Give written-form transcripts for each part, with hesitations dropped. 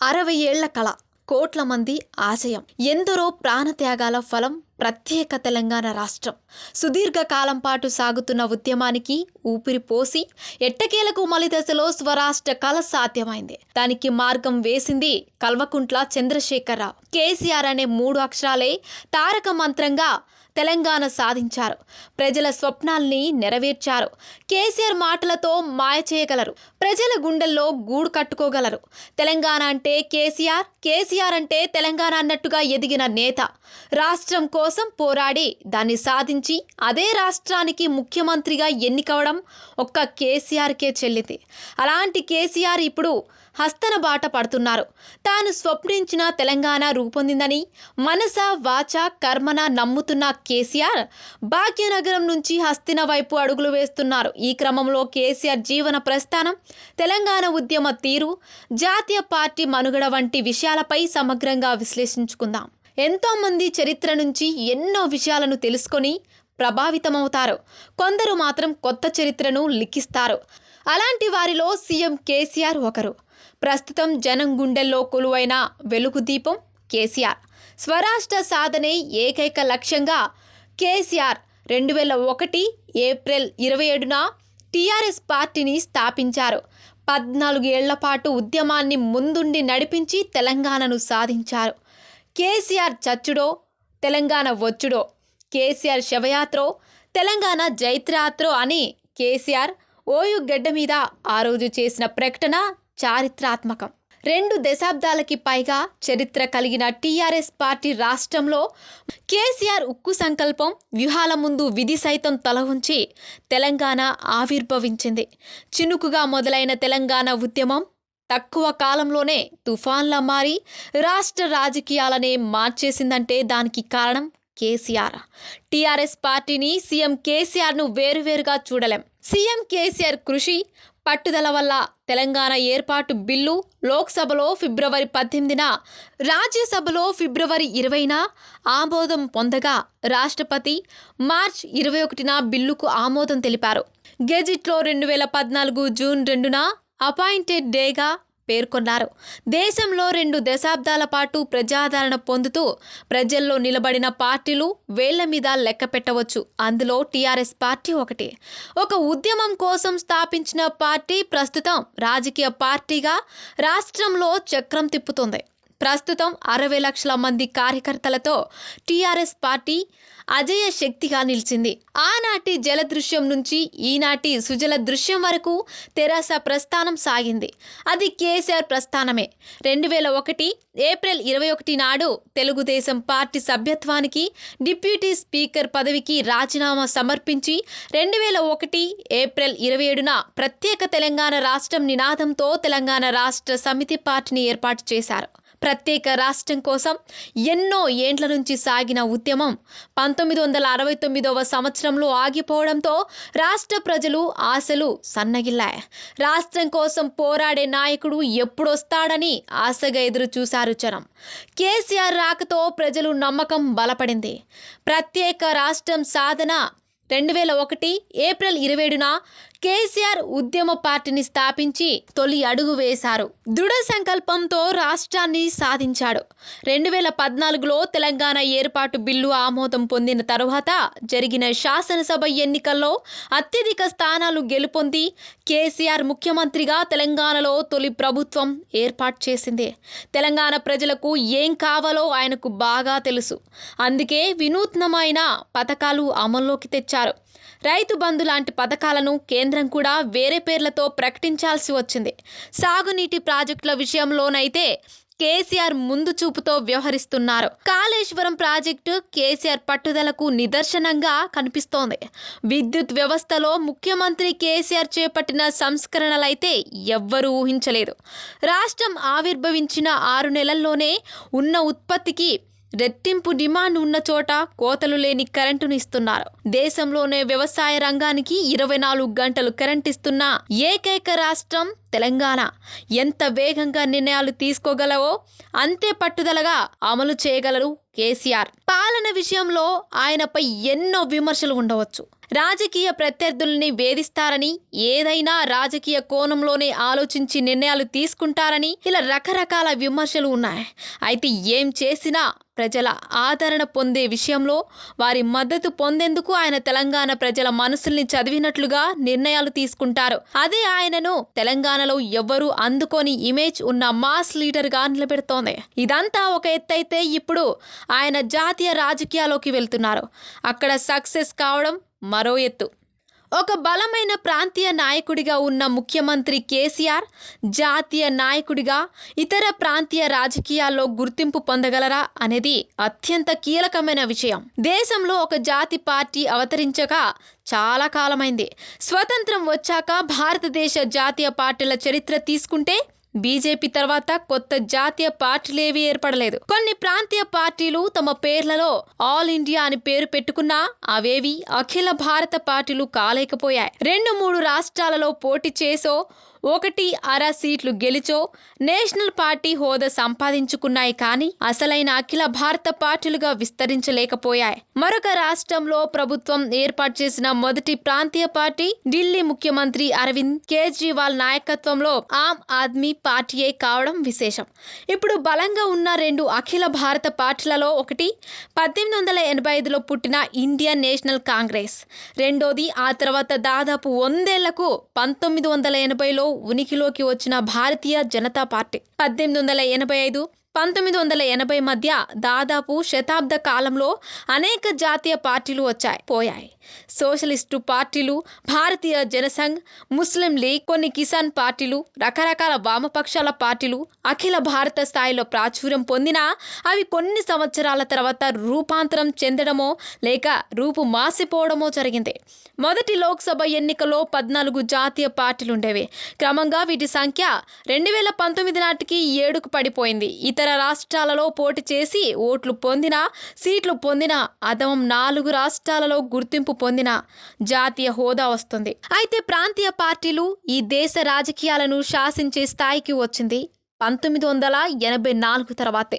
60 ఏళ్ల కళ, కోట్ల మంది ఆశయం, ఎందరో ప్రాణత్యాగాల ఫలం ప్రత్యేక తెలంగాణ రాష్ట్రం. సుదీర్ఘ కాలం పాటు సాగుతున్న ఉద్యమానికి ఊపిరి పోసి ఎట్టకేలకు మలి దశలో స్వరాష్ట్ర కళ సాధ్యమైంది. దానికి మార్గం వేసింది కల్వకుంట్ల చంద్రశేఖరరావు. కేసీఆర్ అనే 3 అక్షరాలే తారక మంత్రంగా తెలంగాణ సాధించారు. ప్రజల స్వప్నాల్ని నెరవేర్చారు. కేసీఆర్ మాటలతో మాయ చేయగలరు, ప్రజల గుండెల్లో గూడు కట్టుకోగలరు. తెలంగాణ అంటే కేసీఆర్, కేసీఆర్ అంటే తెలంగాణ అన్నట్టుగా ఎదిగిన నేత. రాష్ట్రం కోసం పోరాడి దాన్ని సాధించి అదే రాష్ట్రానికి ముఖ్యమంత్రిగా ఎన్నికవడం ఒక్క కేసీఆర్కే చెల్లింది. అలాంటి కేసీఆర్ ఇప్పుడు హస్తన బాట పడుతున్నారు. తాను స్వప్నించిన తెలంగాణ రూపొందిందని మనస వాచ కర్మన నమ్ముతున్న కేసీఆర్ భాగ్యనగరం నుంచి హస్తిన వైపు అడుగులు వేస్తున్నారు. ఈ క్రమంలో కేసీఆర్ జీవన ప్రస్థానం, తెలంగాణ ఉద్యమ తీరు, జాతీయ పార్టీ మనుగడ వంటి విషయాలపై సమగ్రంగా విశ్లేషించుకుందాం. ఎంతోమంది చరిత్ర నుంచి ఎన్నో విషయాలను తెలుసుకొని ప్రభావితమవుతారు. కొందరు మాత్రం కొత్త చరిత్రను లిఖిస్తారు. అలాంటి వారిలో సీఎం కేసీఆర్ ఒకరు. ప్రస్తుతం జనం గుండెల్లో కొలువైన వెలుగు దీపం కేసీఆర్. స్వరాష్ట్ర సాధనే ఏకైక లక్ష్యంగా కేసీఆర్ 2001 ఏప్రిల్ 27న టీఆర్ఎస్ పార్టీని స్థాపించారు. 14 ఏళ్ల పాటు ఉద్యమాన్ని ముందుండి నడిపించి తెలంగాణను సాధించారు. కేసీఆర్ చచ్చుడో తెలంగాణ వచ్చుడో, కేసీఆర్ శవయాత్రో తెలంగాణ జైత్రయాత్రో అని కేసీఆర్ ఓయూ గడ్డ మీద ఆ రోజు చేసిన ప్రకటన చారిత్రాత్మకం. 2 దశాబ్దాలకి పైగా చరిత్ర కలిగిన టీఆర్ఎస్ పార్టీ రాష్ట్రంలో కేసీఆర్ ఉక్కు సంకల్పం వ్యూహాల ముందు విధి సైతం తల ఉంచి తెలంగాణ ఆవిర్భవించింది. చినుకుగా మొదలైన తెలంగాణ ఉద్యమం తక్కువ కాలంలోనే తుఫాన్లా మారి రాష్ట్ర రాజకీయాలనే మార్చేసిందంటే దానికి కారణం కేసీఆర్. టీఆర్ఎస్ పార్టీని, సీఎం కేసీఆర్ను వేరువేరుగా చూడలేం. సీఎం కేసీఆర్ కృషి, పట్టుదల వల్ల తెలంగాణ ఏర్పాటు బిల్లు లోక్సభలో ఫిబ్రవరి 18న, రాజ్యసభలో ఫిబ్రవరి 20న ఆమోదం పొందగా రాష్ట్రపతి మార్చి 21న బిల్లుకు ఆమోదం తెలిపారు. గెజిట్లో 2014 జూన్ 2న అపాయింటెడ్ డేగా పేర్కొన్నారు. దేశంలో 2 దశాబ్దాల పాటు ప్రజాదరణ పొందుతూ ప్రజల్లో నిలబడిన పార్టీలు వేళ్ల మీద లెక్క పెట్టవచ్చు. అందులో టీఆర్ఎస్ పార్టీ ఒకటి. ఒక ఉద్యమం కోసం స్థాపించిన పార్టీ ప్రస్తుతం రాజకీయ పార్టీగా రాష్ట్రంలో చక్రం తిప్పుతుంది. ప్రస్తుతం 60 లక్షల మంది కార్యకర్తలతో టీఆర్ఎస్ పార్టీ అజేయ శక్తిగా నిలిచింది. ఆనాటి జలదృశ్యం నుంచి ఈనాటి సుజల దృశ్యం వరకు తెరాస ప్రస్థానం సాగింది. అది కేసీఆర్ ప్రస్థానమే. 2001 ఏప్రిల్ 21 నాడు తెలుగుదేశం పార్టీ సభ్యత్వానికి, డిప్యూటీ స్పీకర్ పదవికి రాజీనామా సమర్పించి 2001 ఏప్రిల్ 27న ప్రత్యేక తెలంగాణ రాష్ట్రం నినాదంతో తెలంగాణ రాష్ట్ర సమితి పార్టీని ఏర్పాటు చేశారు. ప్రత్యేక రాష్ట్రం కోసం ఎన్నో ఏండ్ల నుంచి సాగిన ఉద్యమం 1969వ సంవత్సరంలో ఆగిపోవడంతో రాష్ట్ర ప్రజలు ఆశలు సన్నగిల్లాయి. రాష్ట్రం కోసం పోరాడే నాయకుడు ఎప్పుడొస్తాడని ఆశగా ఎదురు చూశారు జనం. కేసీఆర్ రాకతో ప్రజలు నమ్మకం బలపడింది. ప్రత్యేక రాష్ట్రం సాధన 2001 ఏప్రిల్ 27న కేసీఆర్ ఉద్యమ పార్టీని స్థాపించి తొలి అడుగు వేశారు. దృఢ సంకల్పంతో రాష్ట్రాన్ని సాధించాడు. 2014లో తెలంగాణ ఏర్పాటు బిల్లు ఆమోదం పొందిన తరువాత జరిగిన శాసనసభ ఎన్నికల్లో అత్యధిక స్థానాలు గెలుపొంది కేసీఆర్ ముఖ్యమంత్రిగా తెలంగాణలో తొలి ప్రభుత్వం ఏర్పాటు చేసింది. తెలంగాణ ప్రజలకు ఏం కావాలో ఆయనకు బాగా తెలుసు. అందుకే వినూత్నమైన పథకాలు అమల్లోకి తెచ్చారు. రైతు బంధు లాంటి పథకాలను కేంద్రం కూడా వేరే పేర్లతో ప్రకటించాల్సి వచ్చింది. సాగునీటి ప్రాజెక్టుల విషయంలోనైతే కేసీఆర్ ముందు చూపుతో వ్యవహరిస్తున్నారు. కాళేశ్వరం ప్రాజెక్టు కేసీఆర్ పట్టుదలకు నిదర్శనంగా కనిపిస్తోంది. విద్యుత్ వ్యవస్థలో ముఖ్యమంత్రి కేసీఆర్ చేపట్టిన సంస్కరణలైతే ఎవ్వరూ ఊహించలేదు. రాష్ట్రం ఆవిర్భవించిన 6 నెలల్లోనే ఉన్న ఉత్పత్తికి రెట్టింపు డిమాండ్ ఉన్న చోట కోతలు లేని కరెంటును ఇస్తున్నారు. దేశంలోనే వ్యవసాయ రంగానికి 24 గంటలు కరెంట్ ఇస్తున్న ఏకైక రాష్ట్రం తెలంగాణ ఎంత వేగంగా నిర్ణయాలు తీసుకోగలవో అంతే పట్టుదలగా అమలు చేయగలరు కేసీఆర్. పాలన విషయంలో ఆయనపై ఎన్నో విమర్శలు ఉండవచ్చు. రాజకీయ ప్రత్యర్థుల్ని వేధిస్తారని, ఏదైనా రాజకీయ కోణంలోనే ఆలోచించి నిర్ణయాలు తీసుకుంటారని ఇలా రకరకాల విమర్శలు ఉన్నాయి. అయితే ఏం చేసినా ప్రజల ఆదరణ పొందే విషయంలో వారి మద్దతు పొందేందుకు ఆయన తెలంగాణ ప్రజల మనసుల్ని చదివినట్లుగా నిర్ణయాలు తీసుకుంటారు. అదే ఆయనను తెలంగాణలో ఎవ్వరూ అందుకోని ఇమేజ్ ఉన్న మాస్ లీడర్గా నిలబెడుతోంది. ఇదంతా ఒక ఎత్తైతే ఇప్పుడు ఆయన జాతీయ రాజకీయాల్లోకి వెళ్తున్నారు. అక్కడ సక్సెస్ కావడం మరో ఎత్తు. ఒక బలమైన ప్రాంతీయ నాయకుడిగా ఉన్న ముఖ్యమంత్రి కేసీఆర్ జాతీయ నాయకుడిగా ఇతర ప్రాంతీయ రాజకీయాల్లో గుర్తింపు పొందగలరా అనేది అత్యంత కీలకమైన విషయం. దేశంలో ఒక జాతి పార్టీ అవతరించక చాలా కాలమైంది. స్వతంత్రం వచ్చాక భారతదేశ జాతీయ పార్టీల చరిత్ర తీసుకుంటే బీజేపీ తర్వాత కొత్త జాతీయ పార్టీలేవి ఏర్పడలేదు. కొన్ని ప్రాంతీయ పార్టీలు తమ పేర్లలో ఆల్ ఇండియా అని పేరు పెట్టుకున్నా అవేవి అఖిల భారత పార్టీలు కాలేకపోయాయి. 2-3 రాష్ట్రాలలో పోటీ చేసో 1.5 సీట్లు గెలిచో నేషనల్ పార్టీ హోదా సంపాదించుకున్నాయి. కానీ అసలైన అఖిల భారత పార్టీలుగా విస్తరించలేకపోయాయి. మరొక రాష్ట్రంలో ప్రభుత్వం ఏర్పాటు చేసిన మొదటి ప్రాంతీయ పార్టీ ఢిల్లీ ముఖ్యమంత్రి అరవింద్ కేజ్రీవాల్ నాయకత్వంలో ఆమ్ ఆద్మీ పార్టీయే కావడం విశేషం. ఇప్పుడు బలంగా ఉన్న 2 అఖిల భారత పార్టీలలో ఒకటి 1885లో పుట్టిన ఇండియన్ నేషనల్ కాంగ్రెస్, రెండోది ఆ తర్వాత దాదాపు 100 ఏళ్లకు 1980లో ఉనికిలోకి వచ్చిన భారతీయ జనతా పార్టీ. 1885-1980 మధ్య దాదాపు శతాబ్ద కాలంలో అనేక జాతీయ పార్టీలు వచ్చాయి పోయాయి. సోషలిస్టు పార్టీలు, భారతీయ జనసంఘ్, ముస్లిం లీగ్, కొన్ని కిసాన్ పార్టీలు, రకరకాల వామపక్షాల పార్టీలు అఖిల భారత స్థాయిలో ప్రాచుర్యం పొందినా అవి కొన్ని సంవత్సరాల తర్వాత రూపాంతరం చెందడమో లేక రూపు మాసిపోవడమో జరిగింది. మొదటి లోక్సభ ఎన్నికల్లో 14 జాతీయ పార్టీలుండేవి. క్రమంగా వీటి సంఖ్య 2019 నాటికి 7కు పడిపోయింది. ఇతర రాష్ట్రాలలో పోటీ చేసి ఓట్లు పొందిన, సీట్లు పొందిన అదనం 4 రాష్ట్రాలలో గుర్తింపు పొందిన జాతీయ హోదా వస్తుంది. అయితే ప్రాంతీయ పార్టీలు ఈ దేశ రాజకీయాలను శాసించే స్థాయికి వచ్చింది 1984 తర్వాతే.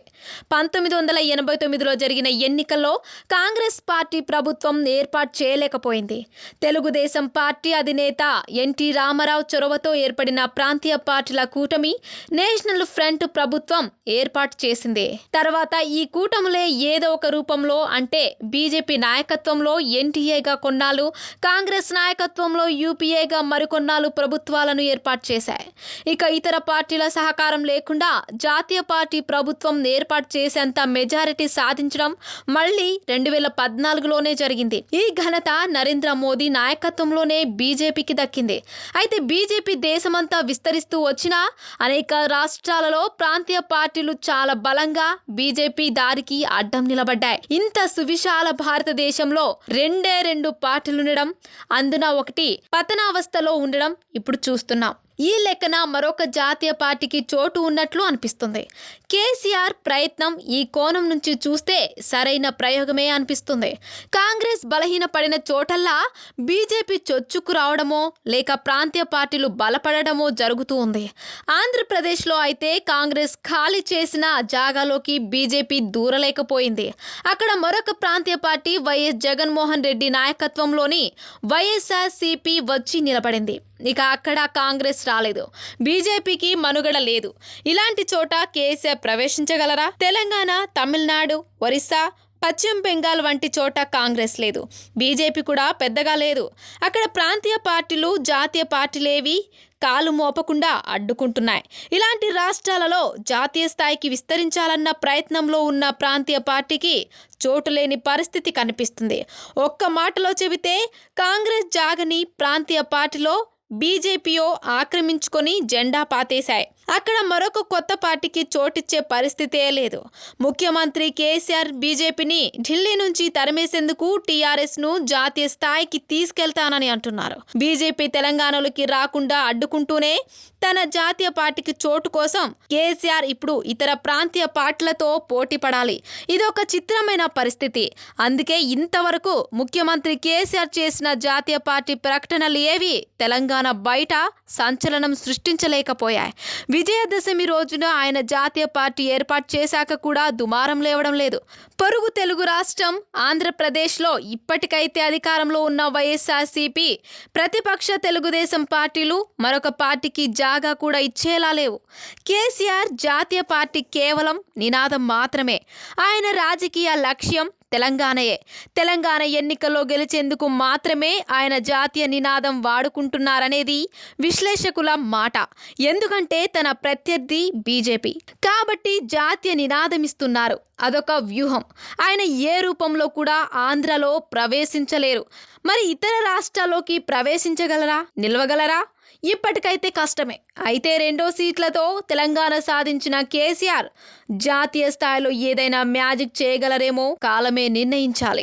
1989లో జరిగిన ఎన్నికల్లో కాంగ్రెస్ పార్టీ ప్రభుత్వం ఏర్పాటు చేయలేకపోయింది. తెలుగుదేశం పార్టీ అధినేత ఎన్టీ రామారావు చొరవతో ఏర్పడిన ప్రాంతీయ పార్టీల కూటమి నేషనల్ ఫ్రంట్ ప్రభుత్వం ఏర్పాటు చేసింది. తర్వాత ఈ కూటములే ఏదో ఒక రూపంలో, అంటే బీజేపీ నాయకత్వంలో ఎన్టీఏగా కొన్నాళ్ళు, కాంగ్రెస్ నాయకత్వంలో యూపీఏగా మరికొన్నాళ్ళు ప్రభుత్వాలను ఏర్పాటు చేశాయి. ఇక ఇతర పార్టీల సహకారం లేకుండా జాతీయ పార్టీ ప్రభుత్వం ఏర్పాటు చేసేంత మెజారిటీ సాధించడం మళ్ళీ 2014లోనే జరిగింది. ఈ ఘనత నరేంద్ర మోదీ నాయకత్వంలోనే బీజేపీకి దక్కింది. అయితే బీజేపీ దేశమంతా విస్తరిస్తూ వచ్చినా అనేక రాష్ట్రాలలో ప్రాంతీయ పార్టీలు చాలా బలంగా బీజేపీ దారికి అడ్డం నిలబడ్డాయి. ఇంత సువిశాల భారతదేశంలో 2 పార్టీలుండడం, అందున ఒకటి పతనావస్థలో ఉండడం ఇప్పుడు చూస్తున్నాం. ఈ లెక్కన మరొక జాతీయ పార్టీకి చోటు ఉన్నట్లు అనిపిస్తుంది. కేసీఆర్ ప్రయత్నం ఈ కోణం నుంచి చూస్తే సరైన ప్రయోగమే అనిపిస్తుంది. కాంగ్రెస్ బలహీనపడిన చోటల్లా బీజేపీ చొచ్చుకు రావడమో లేక ప్రాంతీయ పార్టీలు బలపడడమో జరుగుతూ ఉంది. ఆంధ్రప్రదేశ్లో అయితే కాంగ్రెస్ ఖాళీ చేసిన జాగాలోకి బీజేపీ దూరలేకపోయింది. అక్కడ మరొక ప్రాంతీయ పార్టీ వైఎస్ జగన్మోహన్ రెడ్డి నాయకత్వంలోని వైఎస్ఆర్సీపీ వచ్చి నిలబడింది. ఇక అక్కడ కాంగ్రెస్ రాలేదు, బీజేపీకి మనుగడ లేదు. ఇలాంటి చోట కేసీఆర్ ప్రవేశించగలరా? తెలంగాణ, తమిళనాడు, ఒరిస్సా, పశ్చిమ బెంగాల్ వంటి చోట కాంగ్రెస్ లేదు, బీజేపీ కూడా పెద్దగా లేదు. అక్కడ ప్రాంతీయ పార్టీలు జాతీయ పార్టీలేవి కాలు మోపకుండా అడ్డుకుంటున్నాయి. ఇలాంటి రాష్ట్రాలలో జాతీయ స్థాయికి విస్తరించాలన్న ప్రయత్నంలో ఉన్న ప్రాంతీయ పార్టీకి చోటు లేని పరిస్థితి కనిపిస్తుంది. ఒక్క మాటలో చెబితే కాంగ్రెస్ జాగని ప్రాంతీయ పార్టీలో బీజేపీయో ఆక్రమించుకొని జెండా పాతేశాయి. అక్కడ మరొక కొత్త పార్టీకి చోటిచ్చే పరిస్థితే లేదు. ముఖ్యమంత్రి కేసీఆర్ బీజేపీని ఢిల్లీ నుంచి తరిమేసేందుకు టీఆర్ఎస్ను జాతీయ స్థాయికి తీసుకెళ్తానని అంటున్నారు. బీజేపీ తెలంగాణలోకి రాకుండా అడ్డుకుంటూనే తన జాతీయ పార్టీకి చోటు కోసం కేసీఆర్ ఇప్పుడు ఇతర ప్రాంతీయ పార్టీలతో పోటీ పడాలి. ఇదొక చిత్రమైన పరిస్థితి. అందుకే ఇంతవరకు ముఖ్యమంత్రి కేసీఆర్ చేసిన జాతీయ పార్టీ ప్రకటనలు ఏవి తెలంగాణ బయట సంచలనం సృష్టించలేకపోయాయి. విజయదశమి రోజున ఆయన జాతీయ పార్టీ ఏర్పాటు చేశాక కూడా దుమారం లేవడం లేదు. పొరుగు తెలుగు రాష్ట్రం ఆంధ్రప్రదేశ్లో ఇప్పటికైతే అధికారంలో ఉన్న వైఎస్ఆర్సీపీ, ప్రతిపక్ష తెలుగుదేశం పార్టీలు మరొక పార్టీకి జాగా కూడా ఇచ్చేలా లేవు. కేసీఆర్ జాతీయ పార్టీ కేవలం నినాదం మాత్రమే. ఆయన రాజకీయ లక్ష్యం తెలంగాణయే. తెలంగాణ ఎన్నికల్లో గెలిచేందుకు మాత్రమే ఆయన జాతీయ నినాదం వాడుకుంటున్నారనేది విశ్లేషకుల మాట. ఎందుకంటే తన ప్రత్యర్థి బీజేపీ కాబట్టి జాతీయ నినాదం ఇస్తున్నారు. అదొక వ్యూహం. ఆయన ఏ రూపంలో కూడా ఆంధ్రలో ప్రవేశించలేరు. మరి ఇతర రాష్ట్రాల్లోకి ప్రవేశించగలరా, నిలవగలరా? ఇప్పటికైతే కష్టమే. అయితే 2 సీట్లతో తెలంగాణ సాధించిన కేసీఆర్ జాతీయ స్థాయిలో ఏదైనా మ్యాజిక్ చేయగలరేమో కాలమే నిర్ణయించాలి.